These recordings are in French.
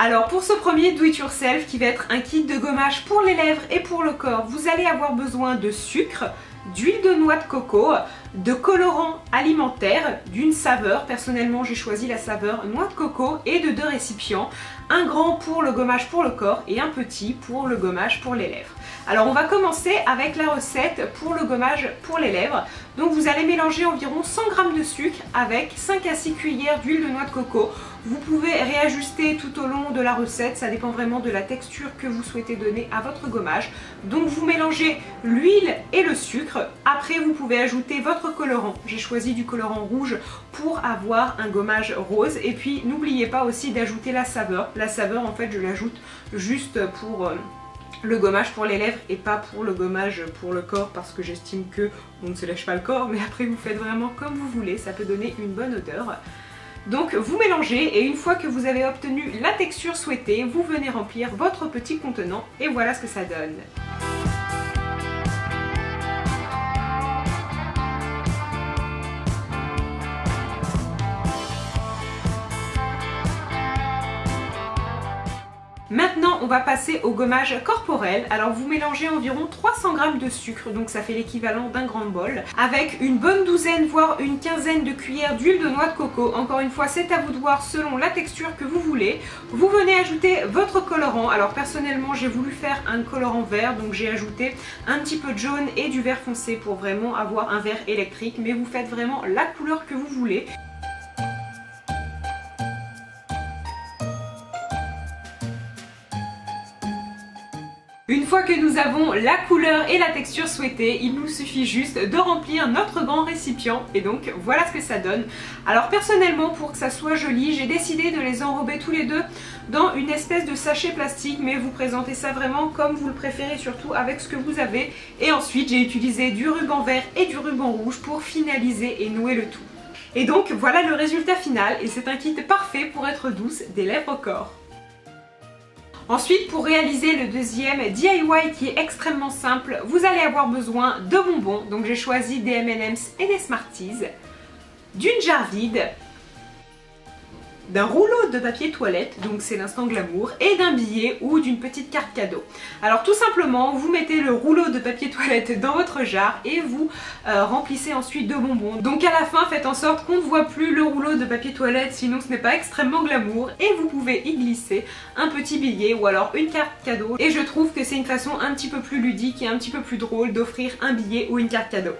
Alors pour ce premier do it yourself qui va être un kit de gommage pour les lèvres et pour le corps, vous allez avoir besoin de sucre, d'huile de noix de coco, de colorants alimentaires, d'une saveur. Personnellement j'ai choisi la saveur noix de coco et de 2 récipients. Un grand pour le gommage pour le corps et un petit pour le gommage pour les lèvres. Alors on va commencer avec la recette pour le gommage pour les lèvres. Donc vous allez mélanger environ 100 g de sucre avec 5 à 6 cuillères d'huile de noix de coco. Vous pouvez réajuster tout au long de la recette, ça dépend vraiment de la texture que vous souhaitez donner à votre gommage. Donc vous mélangez l'huile et le sucre. Après vous pouvez ajouter votre colorant. J'ai choisi du colorant rouge pour avoir un gommage rose. Et puis n'oubliez pas aussi d'ajouter la saveur. La saveur en fait je l'ajoute juste pour le gommage pour les lèvres et pas pour le gommage pour le corps parce que j'estime que on ne se lèche pas le corps, mais après vous faites vraiment comme vous voulez, ça peut donner une bonne odeur. Donc vous mélangez et une fois que vous avez obtenu la texture souhaitée, vous venez remplir votre petit contenant et voilà ce que ça donne. Maintenant on va passer au gommage corporel. Alors vous mélangez environ 300 g de sucre, donc ça fait l'équivalent d'un grand bol, avec une bonne douzaine voire une quinzaine de cuillères d'huile de noix de coco. Encore une fois c'est à vous de voir selon la texture que vous voulez. Vous venez ajouter votre colorant. Alors personnellement j'ai voulu faire un colorant vert, donc j'ai ajouté un petit peu de jaune et du vert foncé pour vraiment avoir un vert électrique, mais vous faites vraiment la couleur que vous voulez. Une fois que nous avons la couleur et la texture souhaitée, il nous suffit juste de remplir notre grand récipient et donc voilà ce que ça donne. Alors personnellement pour que ça soit joli, j'ai décidé de les enrober tous les deux dans une espèce de sachet plastique, mais vous présentez ça vraiment comme vous le préférez, surtout avec ce que vous avez. Et ensuite j'ai utilisé du ruban vert et du ruban rouge pour finaliser et nouer le tout. Et donc voilà le résultat final et c'est un kit parfait pour être douce des lèvres au corps. Ensuite, pour réaliser le deuxième DIY qui est extrêmement simple, vous allez avoir besoin de bonbons. Donc j'ai choisi des M&M's et des Smarties, d'une jarre vide, d'un rouleau de papier toilette, donc c'est l'instant glamour, et d'un billet ou d'une petite carte cadeau. Alors tout simplement, vous mettez le rouleau de papier toilette dans votre jarre et vous remplissez ensuite de bonbons. Donc à la fin, faites en sorte qu'on ne voit plus le rouleau de papier toilette, sinon ce n'est pas extrêmement glamour, et vous pouvez y glisser un petit billet ou alors une carte cadeau. Et je trouve que c'est une façon un petit peu plus ludique et un petit peu plus drôle d'offrir un billet ou une carte cadeau.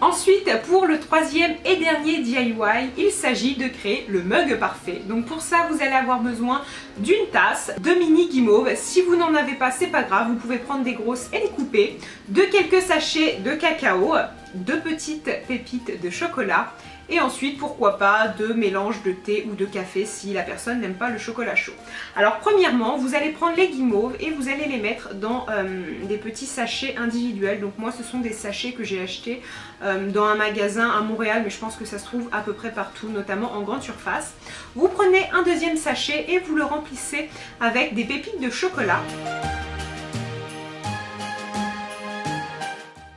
Ensuite, pour le troisième et dernier DIY, il s'agit de créer le mug parfait. Donc pour ça, vous allez avoir besoin d'une tasse, de mini guimauve. Si vous n'en avez pas, c'est pas grave, vous pouvez prendre des grosses et les couper, de quelques sachets de cacao, de petites pépites de chocolat, et ensuite pourquoi pas de mélange de thé ou de café si la personne n'aime pas le chocolat chaud. Alors premièrement vous allez prendre les guimauves et vous allez les mettre dans des petits sachets individuels. Donc moi ce sont des sachets que j'ai achetés dans un magasin à Montréal, mais je pense que ça se trouve à peu près partout, notamment en grande surface. Vous prenez un deuxième sachet et vous le remplissez avec des pépites de chocolat.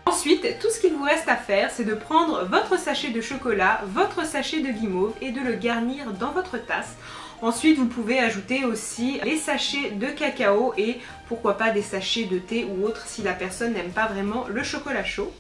Ensuite, tout ce qu'il vous reste à faire, c'est de prendre votre sachet de chocolat, votre sachet de guimauve et de le garnir dans votre tasse. Ensuite, vous pouvez ajouter aussi les sachets de cacao et pourquoi pas des sachets de thé ou autre si la personne n'aime pas vraiment le chocolat chaud.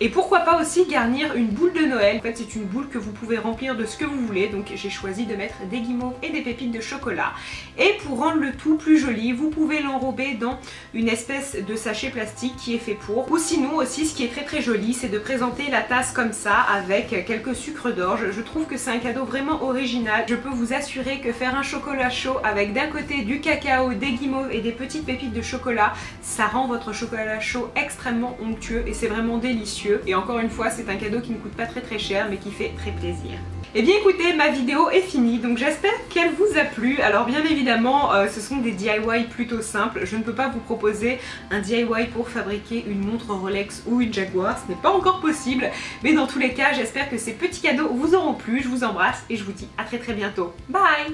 Et pourquoi pas aussi garnir une boule de Noël. En fait c'est une boule que vous pouvez remplir de ce que vous voulez. Donc j'ai choisi de mettre des guimauves et des pépites de chocolat. Et pour rendre le tout plus joli, vous pouvez l'enrober dans une espèce de sachet plastique qui est fait pour. Ou sinon aussi ce qui est très joli, c'est de présenter la tasse comme ça avec quelques sucres d'orge. Je trouve que c'est un cadeau vraiment original. Je peux vous assurer que faire un chocolat chaud avec d'un côté du cacao, des guimauves et des petites pépites de chocolat, ça rend votre chocolat chaud extrêmement onctueux et c'est vraiment délicieux. Et encore une fois, c'est un cadeau qui ne coûte pas très cher mais qui fait très plaisir. Et bien écoutez, ma vidéo est finie, donc j'espère qu'elle vous a plu. Alors bien évidemment, ce sont des DIY plutôt simples. Je ne peux pas vous proposer un DIY pour fabriquer une montre Rolex ou une Jaguar, ce n'est pas encore possible. Mais dans tous les cas, j'espère que ces petits cadeaux vous auront plu. Je vous embrasse et je vous dis à très bientôt. Bye!